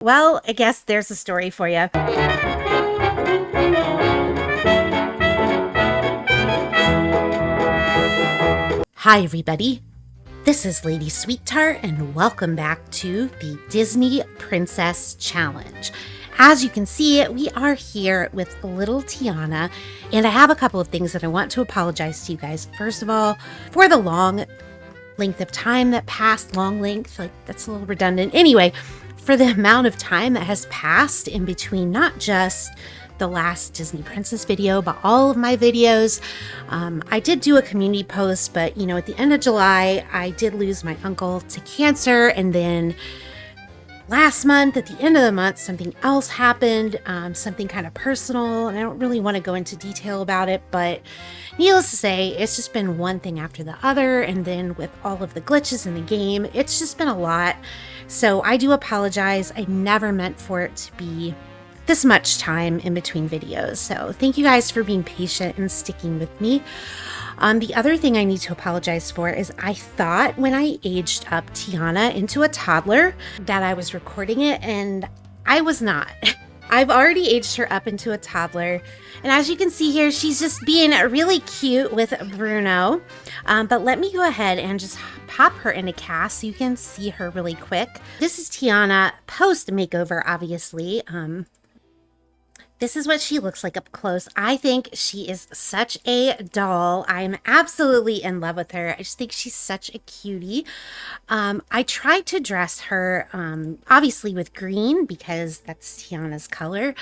Well, I guess there's a story for you. Hi, everybody. This is Lady Sweetheart, and welcome back to the Disney Princess Challenge. As you can see, we are here with little Tiana, and I have a couple of things that I want to apologize to you guys. First of all, for the long length of time that passed, that's a little redundant. Anyway, for the amount of time that has passed in between not just the last Disney Princess video, but all of my videos. I did do a community post, but at the end of July, I did lose my uncle to cancer, and then last month, at the end of the month, something else happened, something kind of personal, and I don't really want to go into detail about it, but needless to say, it's just been one thing after the other, and then with all of the glitches in the game, it's just been a lot. So I do apologize. I never meant for it to be this much time in between videos. So thank you guys for being patient and sticking with me. The other thing I need to apologize for is I thought when I aged up Tiana into a toddler that I was recording it, and I was not. I've already aged her up into a toddler, and as you can see here, she's just being really cute with Bruno. But let me go ahead and just pop her in a cast so you can see her really quick. This is Tiana post makeover, obviously. This is what she looks like up close. I think she is such a doll. I'm absolutely in love with her. I just think she's such a cutie. I tried to dress her, obviously with green because that's Tiana's color.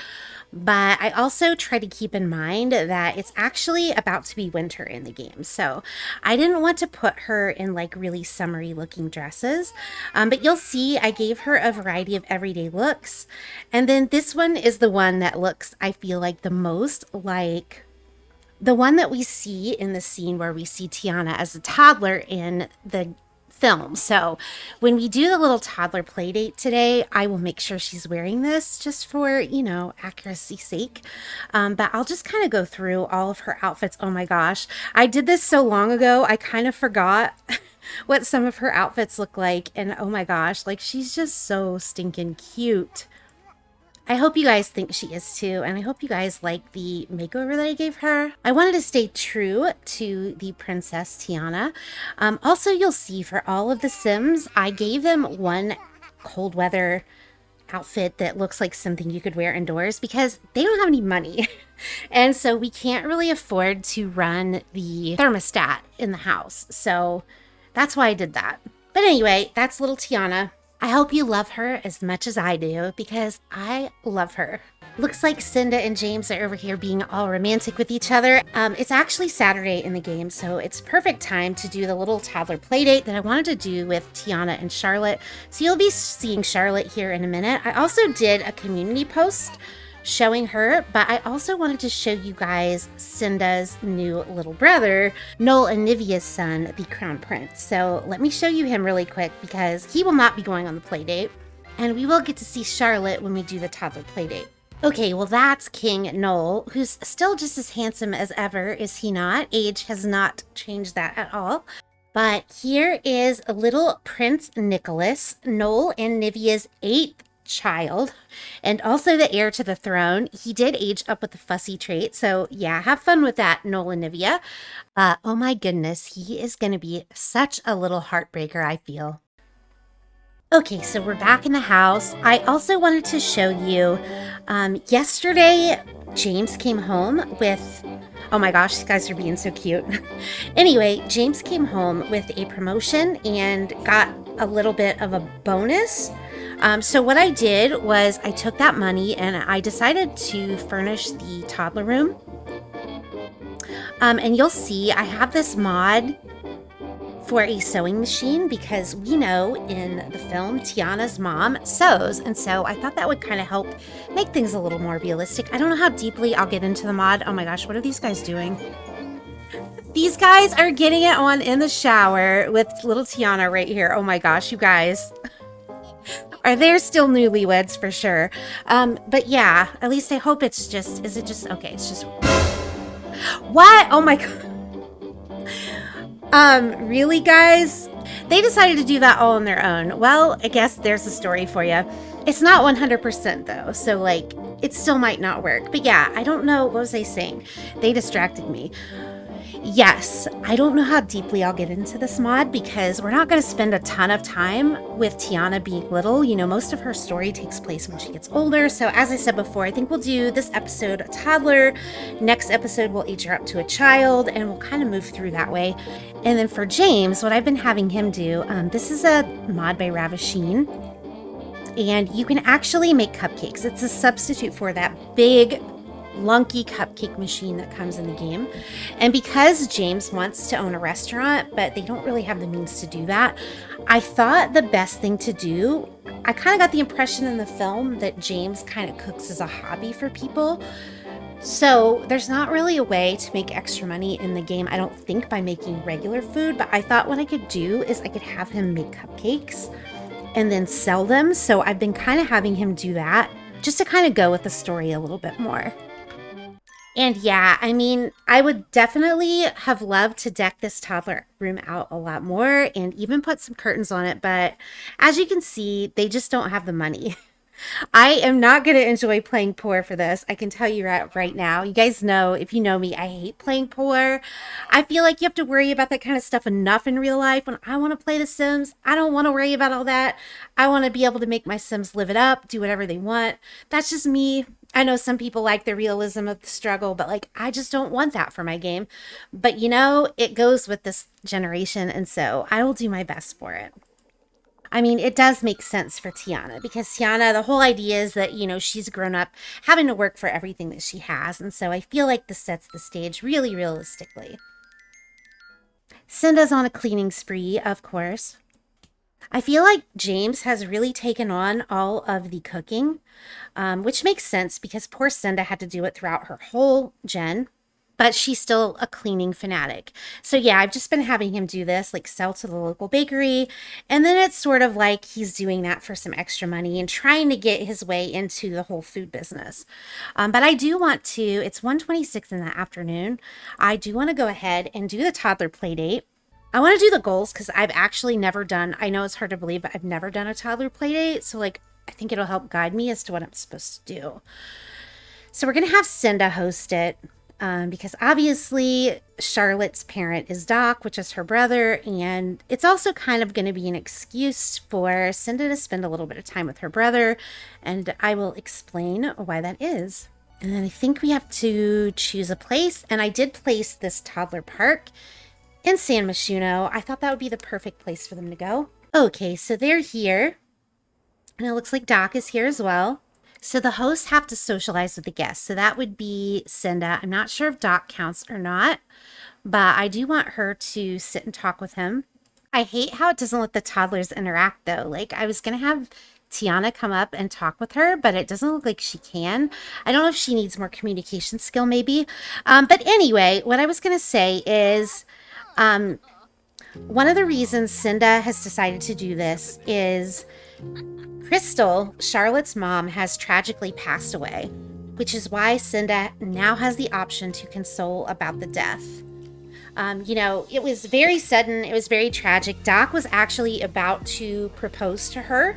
But I also try to keep in mind that it's actually about to be winter in the game. So I didn't want to put her in like really summery looking dresses. But you'll see I gave her a variety of everyday looks. And then this one is the one that looks, I feel like, the most like the one that we see in the scene where we see Tiana as a toddler in the film. So when we do the little toddler play date today, I will make sure she's wearing this just for, accuracy's sake. But I'll just kind of go through all of her outfits. Oh my gosh, I did this so long ago, I kind of forgot what some of her outfits look like. And oh my gosh, like she's just so stinking cute. I hope you guys think she is too, and I hope you guys like the makeover that I gave her. I wanted to stay true to the Princess Tiana. Also, you'll see for all of the Sims, I gave them one cold weather outfit that looks like something you could wear indoors because they don't have any money. And so we can't really afford to run the thermostat in the house. So that's why I did that. But anyway, that's little Tiana. I hope you love her as much as I do because I love her. Looks like Cynda and James are over here being all romantic with each other. It's actually Saturday in the game, so it's perfect time to do the little toddler play date that I wanted to do with Tiana and Charlotte. So you'll be seeing Charlotte here in a minute. I also did a community post showing her, but I also wanted to show you guys Cynda's new little brother, Noel and Nivea's son, the Crown Prince. So let me show you him really quick because he will not be going on the play date, and we will get to see Charlotte when we do the toddler play date. Okay, well that's King Noel, who's still just as handsome as ever, is he not? Age has not changed that at all. But here is little Prince Nicholas, Noel and Nivea's 8th child, and also the heir to the throne. He did age up with the fussy trait, so yeah, have fun with that, Noel and Nivea. Oh my goodness, he is going to be such a little heartbreaker, I feel. Okay, so we're back in the house. I also wanted to show you, yesterday, James came home with, oh my gosh, these guys are being so cute. Anyway, James came home with a promotion and got a little bit of a bonus. So what I did was I took that money and I decided to furnish the toddler room. And you'll see I have this mod for a sewing machine because we know in the film Tiana's mom sews, and so I thought that would kind of help make things a little more realistic. I don't know how deeply I'll get into the mod. Oh my gosh, what are these guys doing? These guys are getting it on in the shower with little Tiana right here. Oh my gosh, you guys. Are there still newlyweds for sure? But yeah, at least I hope it's just, is it just, okay, it's just, what? Oh my God. Really guys? They decided to do that all on their own. Well, I guess there's a story for you. It's not 100% though, so like it still might not work. But yeah, I don't know. What was I saying? They distracted me. Yes, I don't know how deeply I'll get into this mod because we're not going to spend a ton of time with Tiana being little. You know, most of her story takes place when she gets older. So as I said before, I think we'll do this episode a toddler. Next episode, we'll age her up to a child and we'll kind of move through that way. And then for James, what I've been having him do, this is a mod by Ravisheen. And you can actually make cupcakes. It's a substitute for that big lunky cupcake machine that comes in the game. And because James wants to own a restaurant, but they don't really have the means to do that, I thought the best thing to do, I kind of got the impression in the film that James kind of cooks as a hobby for people. So there's not really a way to make extra money in the game, I don't think, by making regular food. But I thought what I could do is I could have him make cupcakes and then sell them. So I've been kind of having him do that just to kind of go with the story a little bit more. And yeah, I mean, I would definitely have loved to deck this toddler room out a lot more and even put some curtains on it. But as you can see, they just don't have the money. I am not going to enjoy playing poor for this. I can tell you right now. You guys know, if you know me, I hate playing poor. I feel like you have to worry about that kind of stuff enough in real life. When I want to play The Sims, I don't want to worry about all that. I want to be able to make my Sims live it up, do whatever they want. That's just me. I know some people like the realism of the struggle, but like, I just don't want that for my game. But you know, it goes with this generation, and so I will do my best for it. I mean, it does make sense for Tiana because Tiana, the whole idea is that, you know, she's grown up having to work for everything that she has. And so I feel like this sets the stage really realistically. Cynda's on a cleaning spree, of course. I feel like James has really taken on all of the cooking, which makes sense because poor Cynda had to do it throughout her whole gen. But she's still a cleaning fanatic. So yeah, I've just been having him do this, like sell to the local bakery. And then it's sort of like he's doing that for some extra money and trying to get his way into the whole food business. But I do want to, it's 1:26 in the afternoon. I do want to go ahead and do the toddler playdate. I want to do the goals because I've actually never done, I know it's hard to believe, but I've never done a toddler playdate. So like, I think it'll help guide me as to what I'm supposed to do. So we're going to have Cynda host it. Because obviously Charlotte's parent is Doc, which is her brother, and it's also kind of going to be an excuse for Cynda to spend a little bit of time with her brother, and I will explain why that is. And then I think we have to choose a place, and I did place this toddler park in San Myshuno. I thought that would be the perfect place for them to go. Okay, so they're here, and it looks like Doc is here as well. So the hosts have to socialize with the guests. So that would be Cynda. I'm not sure if Doc counts or not, but I do want her to sit and talk with him. I hate how it doesn't let the toddlers interact though. Like I was going to have Tiana come up and talk with her, but it doesn't look like she can. I don't know if she needs more communication skill maybe. But anyway, what I was going to say is one of the reasons Cynda has decided to do this is Crystal, Charlotte's mom, has tragically passed away, which is why Cynda now has the option to console about the death. You know, it was very sudden. It was very tragic. Doc was actually about to propose to her,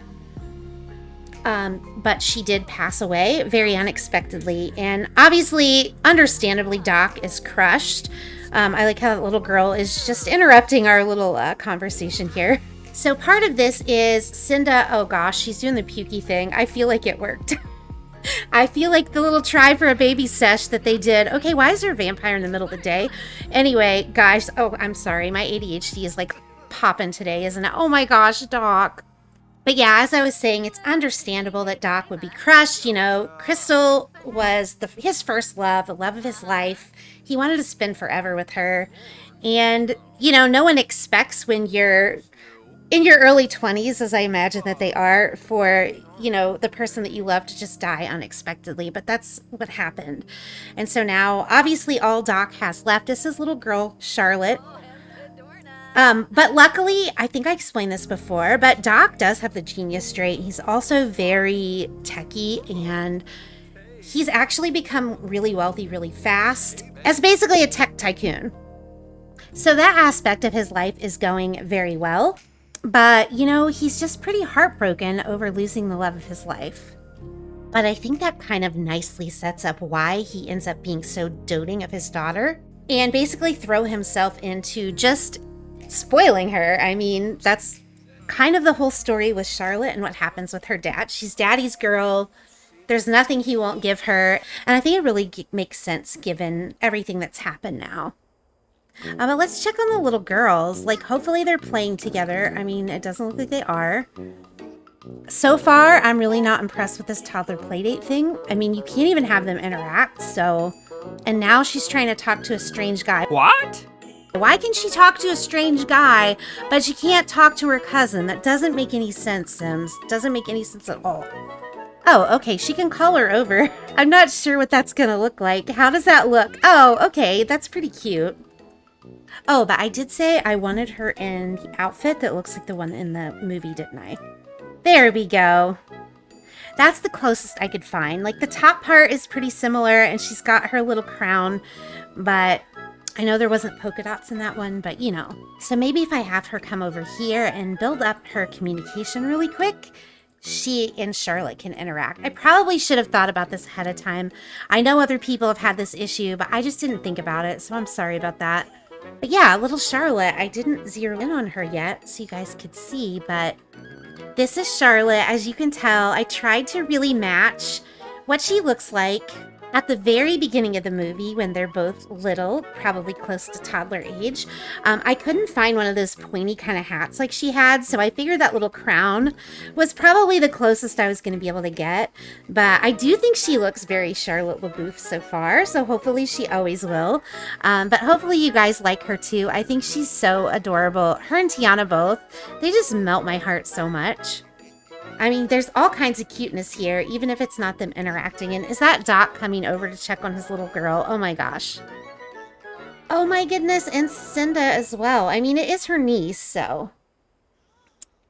but she did pass away very unexpectedly. And obviously, understandably, Doc is crushed. I like how that little girl is just interrupting our little conversation here. So part of this is Cynda, oh gosh, she's doing the pukey thing. I feel like it worked. I feel like the little try for a baby sesh that they did. Okay, why is there a vampire in the middle of the day? Anyway, guys, oh, I'm sorry. My ADHD is like popping today, isn't it? Oh my gosh, Doc. But yeah, as I was saying, it's understandable that Doc would be crushed. You know, Crystal was his first love, the love of his life. He wanted to spend forever with her. And, you know, no one expects when you're in your early 20s, as I imagine that they are, for, you know, the person that you love to just die unexpectedly. But that's what happened. And so now, obviously, all Doc has left is his little girl, Charlotte. But luckily, I think I explained this before, but Doc does have the genius trait. He's also very techie, and he's actually become really wealthy really fast as basically a tech tycoon. So that aspect of his life is going very well. But, you know, he's just pretty heartbroken over losing the love of his life. But I think that kind of nicely sets up why he ends up being so doting of his daughter and basically throw himself into just spoiling her. I mean, that's kind of the whole story with Charlotte and what happens with her dad. She's daddy's girl. There's nothing he won't give her. And I think it really makes sense given everything that's happened now. But let's check on the little girls. Like, hopefully they're playing together. I mean, it doesn't look like they are. So far, I'm really not impressed with this toddler playdate thing. I mean, you can't even have them interact, so... And now she's trying to talk to a strange guy. What? Why can she talk to a strange guy, but she can't talk to her cousin? That doesn't make any sense, Sims. Doesn't make any sense at all. Oh, okay, she can call her over. I'm not sure what that's gonna look like. How does that look? Oh, okay, that's pretty cute. Oh, but I did say I wanted her in the outfit that looks like the one in the movie, didn't I? There we go. That's the closest I could find. Like, the top part is pretty similar, and she's got her little crown, but I know there wasn't polka dots in that one, but you know. So maybe if I have her come over here and build up her communication really quick, she and Charlotte can interact. I probably should have thought about this ahead of time. I know other people have had this issue, but I just didn't think about it, so I'm sorry about that. But yeah, little Charlotte, I didn't zero in on her yet so you guys could see, but this is Charlotte. As you can tell, I tried to really match what she looks like at the very beginning of the movie when they're both little, probably close to toddler age. I couldn't find one of those pointy kind of hats like she had, so I figured that little crown was probably the closest I was going to be able to get. But I do think she looks very Charlotte LaBeouf so far, so hopefully she always will. But hopefully you guys like her too. I think she's so adorable. Her and Tiana both, they just melt my heart so much. I mean, there's all kinds of cuteness here, even if it's not them interacting. And is that Doc coming over to check on his little girl? Oh my gosh. Oh my goodness, and Cynda as well. I mean, it is her niece, so.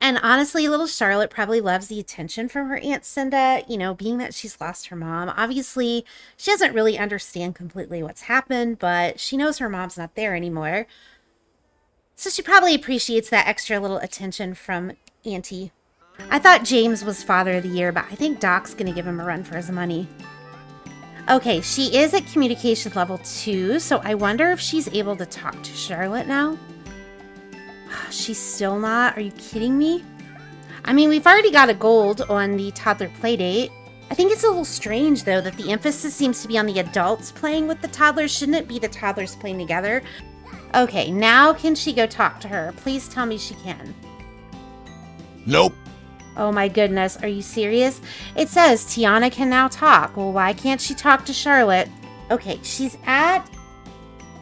And honestly, little Charlotte probably loves the attention from her Aunt Cynda, you know, being that she's lost her mom. Obviously, she doesn't really understand completely what's happened, but she knows her mom's not there anymore. So she probably appreciates that extra little attention from Auntie. I thought James was Father of the Year, but I think Doc's going to give him a run for his money. Okay, she is at communication level 2, so I wonder if she's able to talk to Charlotte now. She's still not? Are you kidding me? I mean, we've already got a gold on the Toddler Playdate. I think it's a little strange, though, that the emphasis seems to be on the adults playing with the toddlers. Shouldn't it be the toddlers playing together? Okay, now can she go talk to her? Please tell me she can. Nope. Oh my goodness, are you serious? It says Tiana can now talk. Well, why can't she talk to Charlotte? Okay, she's at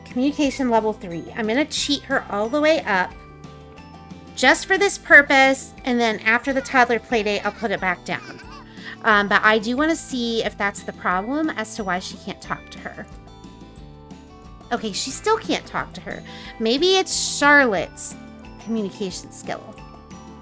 communication level 3. I'm going to cheat her all the way up just for this purpose, and then after the toddler playdate, I'll put it back down. But I do want to see if that's the problem as to why she can't talk to her. Okay, she still can't talk to her. Maybe it's Charlotte's communication skill.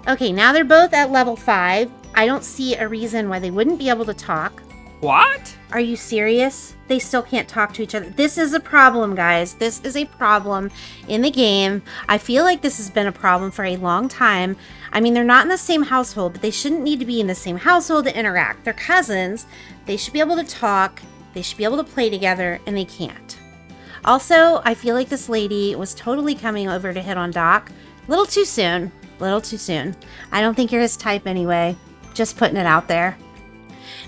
Okay, now they're both at level 5. I don't see a reason why they wouldn't be able to talk. What? Are you serious? They still can't talk to each other. This is a problem, guys. This is a problem in the game. I feel like this has been a problem for a long time. I mean, they're not in the same household, but they shouldn't need to be in the same household to interact. They're cousins. They should be able to talk. They should be able to play together, and they can't. Also, I feel like this lady was totally coming over to hit on Doc. A little too soon. Little too soon. I don't think you're his type anyway. Just putting it out there.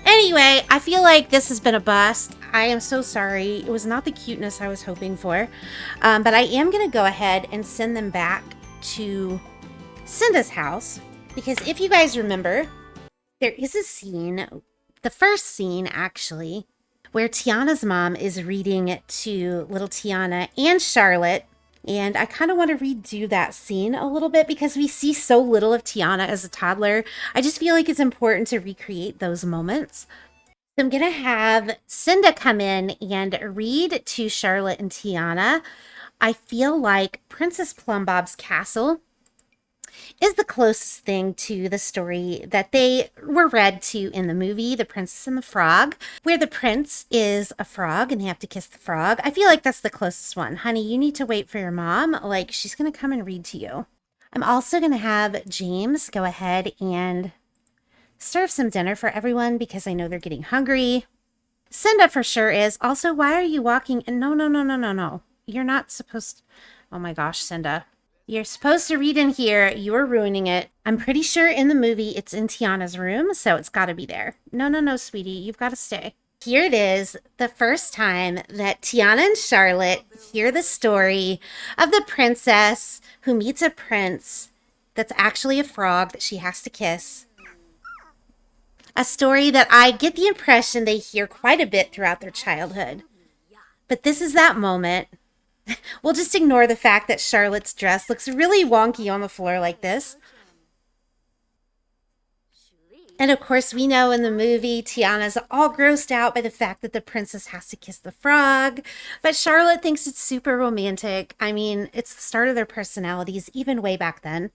Anyway, I feel like this has been a bust. I am so sorry. It was not the cuteness I was hoping for. But I am going to go ahead and send them back to Cynda's house. Because if you guys remember, there is a scene, the first scene actually, where Tiana's mom is reading to little Tiana and Charlotte. And I kind of want to redo that scene a little bit because we see so little of Tiana as a toddler. I just feel like it's important to recreate those moments. So I'm going to have Cynda come in and read to Charlotte and Tiana. I feel like Princess Plumbob's Castle is the closest thing to the story that they were read to in the movie, The Princess and the Frog, where the prince is a frog and they have to kiss the frog. I feel like that's the closest one. Honey, you need to wait for your mom. Like, she's going to come and read to you. I'm also going to have James go ahead and serve some dinner for everyone because I know they're getting hungry. Cynda for sure is. Also, why are you walking? No. You're not supposed to. Oh my gosh, Cynda. You're supposed to read in here. You are ruining it. I'm pretty sure in the movie it's in Tiana's room, so it's got to be there. No, sweetie. You've got to stay. Here it is, the first time that Tiana and Charlotte hear the story of the princess who meets a prince that's actually a frog that she has to kiss. A story that I get the impression they hear quite a bit throughout their childhood. But this is that moment. We'll just ignore the fact that Charlotte's dress looks really wonky on the floor like this. And of course, we know in the movie, Tiana's all grossed out by the fact that the princess has to kiss the frog. But Charlotte thinks it's super romantic. I mean, it's the start of their personalities, even way back then.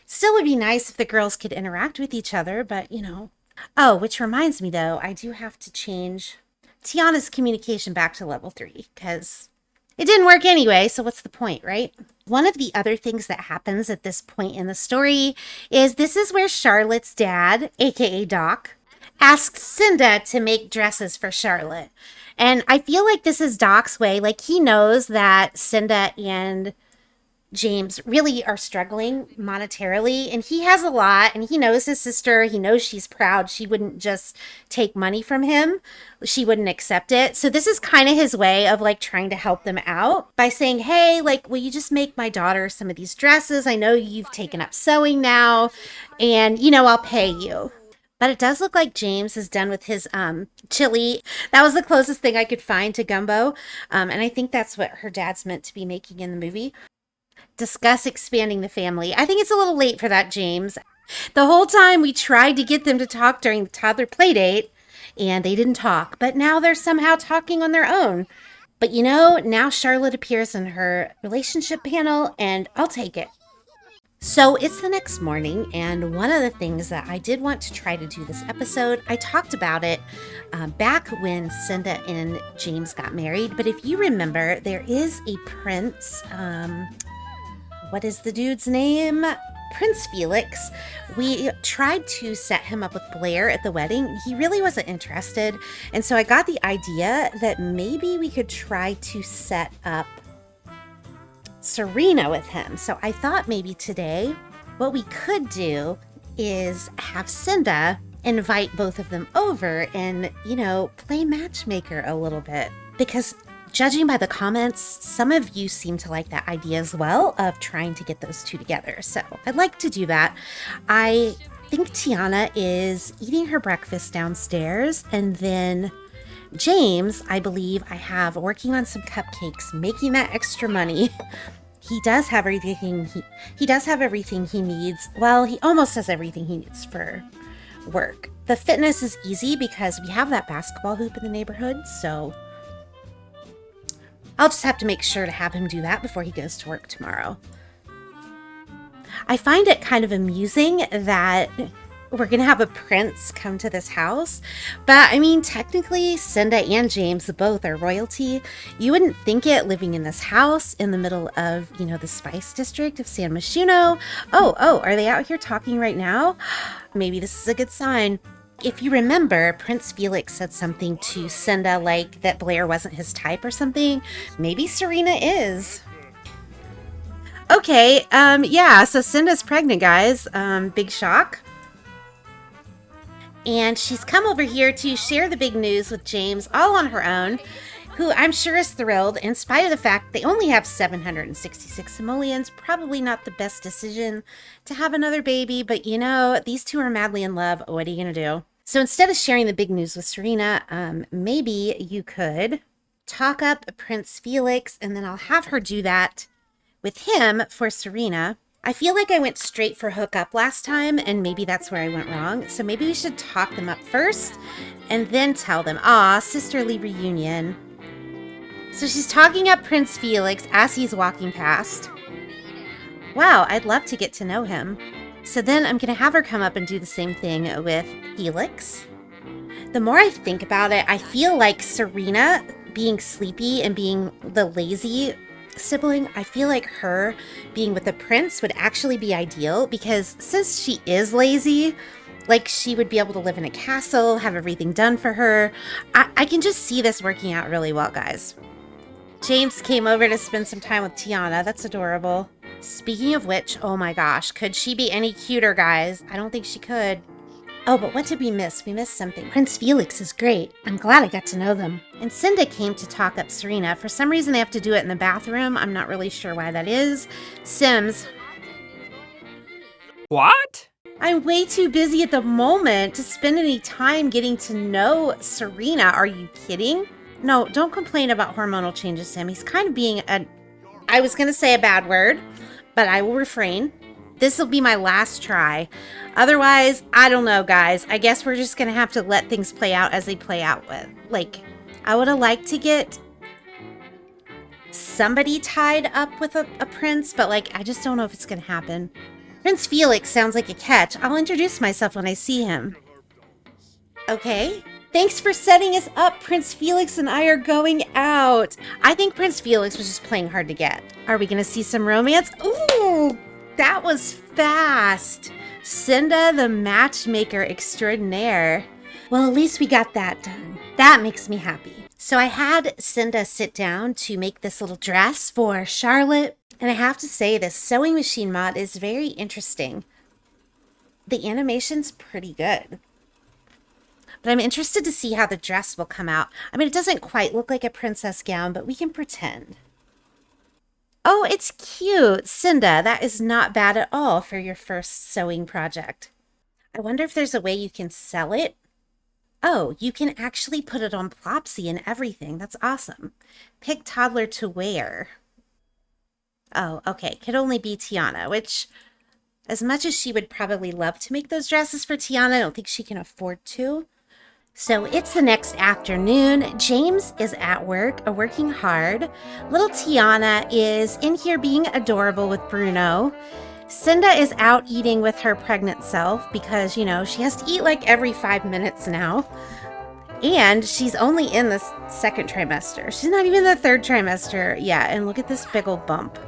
Still would be nice if the girls could interact with each other, but you know. Oh, which reminds me though, I do have to change Tiana's communication back to level 3 because it didn't work anyway, so what's the point, right? One of the other things that happens at this point in the story is this is where Charlotte's dad, aka Doc, asks Cynda to make dresses for Charlotte. And I feel like this is Doc's way. Like he knows that Cynda and James really are struggling monetarily, and he has a lot, and he knows his sister. He knows she's proud. She wouldn't just take money from him. She wouldn't accept it. So this is kind of his way of like trying to help them out by saying, hey, like, will you just make my daughter some of these dresses? I know you've taken up sewing now, and you know, I'll pay you. But it does look like James is done with his chili. That was the closest thing I could find to gumbo. And I think that's what her dad's meant to be making in the movie. Discuss expanding the family. I think it's a little late for that, James. The whole time we tried to get them to talk during the Toddler Playdate, and they didn't talk, but now they're somehow talking on their own. But you know, now Charlotte appears in her relationship panel, and I'll take it. So it's the next morning, and one of the things that I did want to try to do this episode, I talked about it back when Cynda and James got married, but if you remember, there is a prince, what is the dude's name? Prince Felix. We tried to set him up with Blair at the wedding. He really wasn't interested. And so I got the idea that maybe we could try to set up Serena with him. So I thought maybe today what we could do is have Cynda invite both of them over and, you know, play matchmaker a little bit. Because judging by the comments, some of you seem to like that idea as well of trying to get those two together. So I'd like to do that. I think Tiana is eating her breakfast downstairs, and then James, I believe I have working on some cupcakes, making that extra money. He does have everything he does have everything he needs. Well, he almost has everything he needs for work. The fitness is easy because we have that basketball hoop in the neighborhood, so I'll just have to make sure to have him do that before he goes to work tomorrow. I find it kind of amusing that we're going to have a prince come to this house. But I mean, technically, Cynda and James both are royalty. You wouldn't think it living in this house in the middle of, you know, the Spice District of San Myshuno. Oh, are they out here talking right now? Maybe this is a good sign. If you remember, Prince Felix said something to Cynda like that Blair wasn't his type or something. Maybe Serena is. Okay, yeah, so Cynda's pregnant, guys. Big shock. And she's come over here to share the big news with James all on her own, who I'm sure is thrilled in spite of the fact they only have 766 simoleons. Probably not the best decision to have another baby, but you know, these two are madly in love. What are you going to do? So instead of sharing the big news with Serena, maybe you could talk up Prince Felix, and then I'll have her do that with him for Serena. I feel like I went straight for hookup last time, and maybe that's where I went wrong. So maybe we should talk them up first and then tell them, sisterly reunion. So she's talking up Prince Felix as he's walking past. Wow, I'd love to get to know him. So then I'm going to have her come up and do the same thing with Felix. The more I think about it, I feel like Serena being sleepy and being the lazy sibling, I feel like her being with the prince would actually be ideal because since she is lazy, like she would be able to live in a castle, have everything done for her. I can just see this working out really well, guys. James came over to spend some time with Tiana. That's adorable. Speaking of which, oh my gosh, could she be any cuter, guys? I don't think she could. Oh, but what did we miss? We missed something. Prince Felix is great. I'm glad I got to know them. And Cynda came to talk up Serena. For some reason, they have to do it in the bathroom. I'm not really sure why that is. Sims. What? I'm way too busy at the moment to spend any time getting to know Serena. Are you kidding? No, don't complain about hormonal changes, Sim. He's kind of being I was going to say a bad word, but I will refrain. This will be my last try. Otherwise, I don't know, guys. I guess we're just going to have to let things play out as they play out with. Like, I would have liked to get somebody tied up with a prince, but like, I just don't know if it's going to happen. Prince Felix sounds like a catch. I'll introduce myself when I see him. Okay. Thanks for setting us up. Prince Felix and I are going out. I think Prince Felix was just playing hard to get. Are we going to see some romance? Ooh, that was fast. Cynda, the Matchmaker Extraordinaire. Well, at least we got that done. That makes me happy. So I had Cynda sit down to make this little dress for Charlotte. And I have to say, this sewing machine mod is very interesting. The animation's pretty good. But I'm interested to see how the dress will come out. I mean, it doesn't quite look like a princess gown, but we can pretend. Oh, it's cute. Cynda, that is not bad at all for your first sewing project. I wonder if there's a way you can sell it. Oh, you can actually put it on Plopsy and everything. That's awesome. Pick toddler to wear. Oh, okay. Could only be Tiana, which, as much as she would probably love to make those dresses for Tiana, I don't think she can afford to. So it's the next afternoon. James is at work, working hard. Little Tiana is in here being adorable with Bruno. Cynda is out eating with her pregnant self because, you know, she has to eat like every 5 minutes now. And she's only in the second trimester. She's not even in the third trimester yet. And look at this big old bump.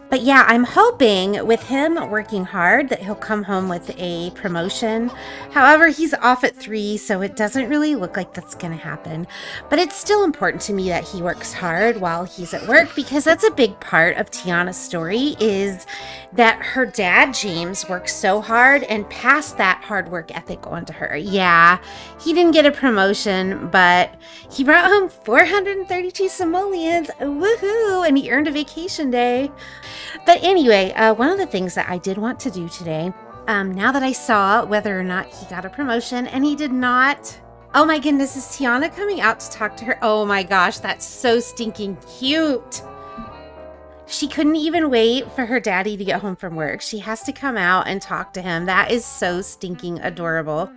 But yeah, I'm hoping with him working hard that he'll come home with a promotion. However, he's off at 3, so it doesn't really look like that's going to happen. But it's still important to me that he works hard while he's at work because that's a big part of Tiana's story is that her dad, James, works so hard and passed that hard work ethic onto her. Yeah, he didn't get a promotion, but he brought home 432 simoleons. Woohoo! And he earned a vacation day. But anyway, one of the things that I did want to do today, now that I saw whether or not he got a promotion, and he did not. Oh my goodness, is Tiana coming out to talk to her? Oh my gosh, that's so stinking cute. She couldn't even wait for her daddy to get home from work. She has to come out and talk to him. That is so stinking adorable.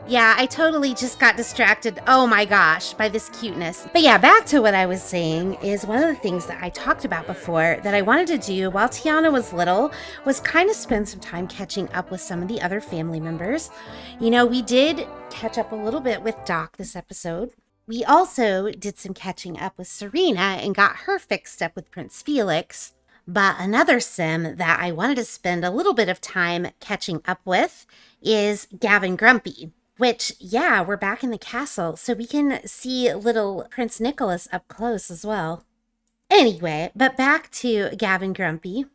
Yeah, I totally just got distracted, oh my gosh, by this cuteness. But yeah, back to what I was saying is one of the things that I talked about before that I wanted to do while Tiana was little was kind of spend some time catching up with some of the other family members. You know, we did catch up a little bit with Doc this episode. We also did some catching up with Serena and got her fixed up with Prince Felix. But another sim that I wanted to spend a little bit of time catching up with is Gavin Grumpy. Which, yeah, we're back in the castle, so we can see little Prince Nicholas up close as well. Anyway, but back to Gavin Grumpy.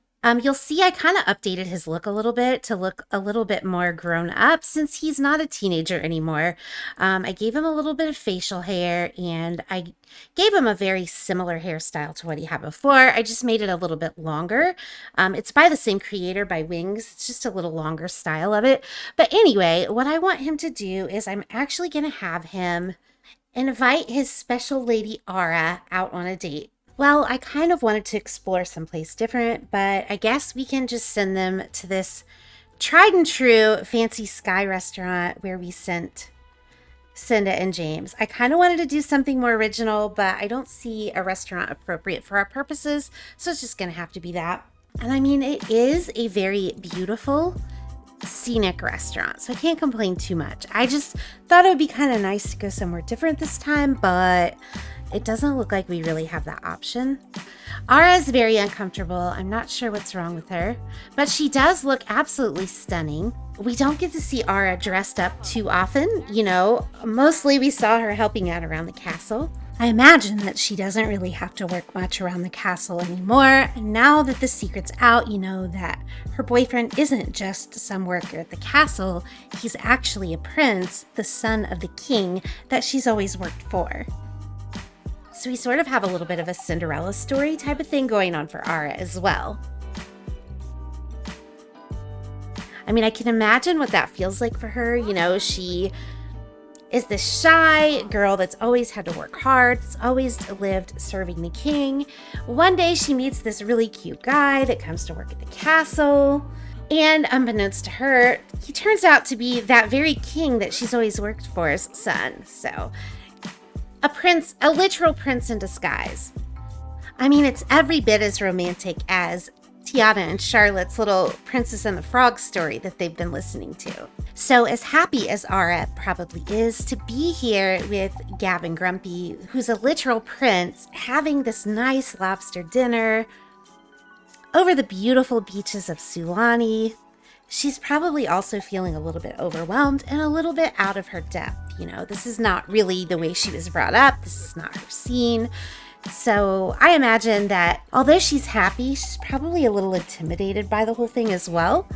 You'll see I kind of updated his look a little bit to look a little bit more grown up since he's not a teenager anymore. I gave him a little bit of facial hair and I gave him a very similar hairstyle to what he had before. I just made it a little bit longer. It's by the same creator, by Wings. It's just a little longer style of it. But anyway, what I want him to do is I'm actually going to have him invite his special lady Aura out on a date. Well, I kind of wanted to explore someplace different, but I guess we can just send them to this tried and true fancy sky restaurant where we sent Cynda and James. I kind of wanted to do something more original, but I don't see a restaurant appropriate for our purposes, so it's just going to have to be that. And I mean, it is a very beautiful, scenic restaurant, so I can't complain too much. I just thought it would be kind of nice to go somewhere different this time, but it doesn't look like we really have that option. Ara is very uncomfortable. I'm not sure what's wrong with her, but she does look absolutely stunning. We don't get to see Ara dressed up too often, mostly we saw her helping out around the castle. I imagine that she doesn't really have to work much around the castle anymore. Now that the secret's out, that her boyfriend isn't just some worker at the castle. He's actually a prince, the son of the king that she's always worked for. So we sort of have a little bit of a Cinderella story type of thing going on for Ara as well. I mean, I can imagine what that feels like for her. She is this shy girl that's always had to work hard, that's always lived serving the king. One day she meets this really cute guy that comes to work at the castle. And unbeknownst to her, he turns out to be that very king that she's always worked for's son. So a prince, a literal prince in disguise. I mean, it's every bit as romantic as Tiana and Charlotte's little Princess and the Frog story that they've been listening to. So as happy as Ara probably is to be here with Gavin Grumpy, who's a literal prince, having this nice lobster dinner over the beautiful beaches of Sulani, she's probably also feeling a little bit overwhelmed and a little bit out of her depth. This is not really the way she was brought up. This is not her scene. So I imagine that although she's happy, she's probably a little intimidated by the whole thing as well.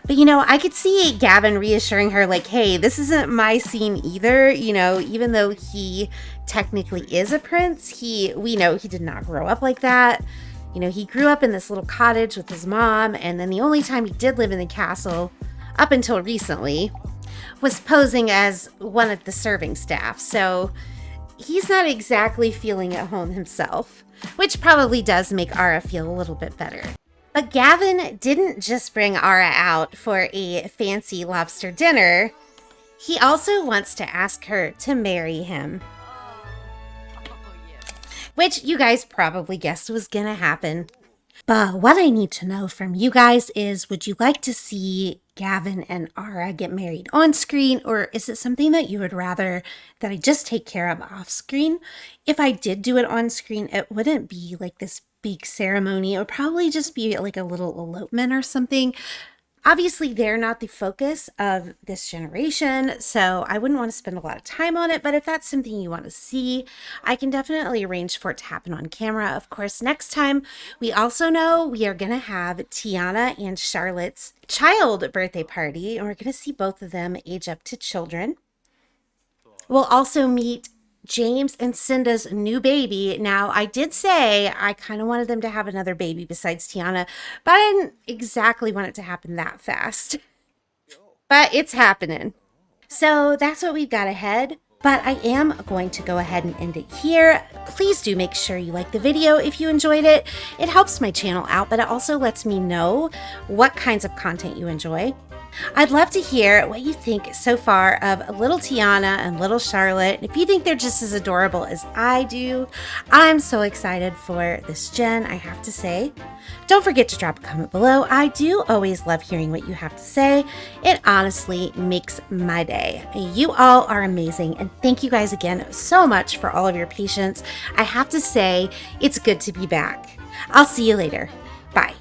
But, I could see Gavin reassuring her like, hey, this isn't my scene either. Even though he technically is a prince, we know he did not grow up like that. He grew up in this little cottage with his mom. And then the only time he did live in the castle up until recently was posing as one of the serving staff. So he's not exactly feeling at home himself, which probably does make Ara feel a little bit better. But Gavin didn't just bring Ara out for a fancy lobster dinner. He also wants to ask her to marry him. Which you guys probably guessed was gonna happen. But what I need to know from you guys is, would you like to see Gavin and Ara get married on screen, or is it something that you would rather that I just take care of off screen? If I did do it on screen, it wouldn't be like this big ceremony. It would probably just be like a little elopement or something. Obviously, they're not the focus of this generation, so I wouldn't want to spend a lot of time on it, but if that's something you want to see, I can definitely arrange for it to happen on camera. Of course, next time, we also know we are going to have Tiana and Charlotte's child birthday party, and we're going to see both of them age up to children. We'll also meet James and Cynda's new baby. Now, I did say I kind of wanted them to have another baby besides Tiana, but I didn't exactly want it to happen that fast. But it's happening. So that's what we've got ahead. But I am going to go ahead and end it here. Please do make sure you like the video if you enjoyed it. It helps my channel out, but it also lets me know what kinds of content you enjoy. I'd love to hear what you think so far of little Tiana and little Charlotte. If you think they're just as adorable as I do, I'm so excited for this gen, I have to say. Don't forget to drop a comment below. I do always love hearing what you have to say. It honestly makes my day. You all are amazing, and thank you guys again so much for all of your patience. I have to say, it's good to be back. I'll see you later. Bye.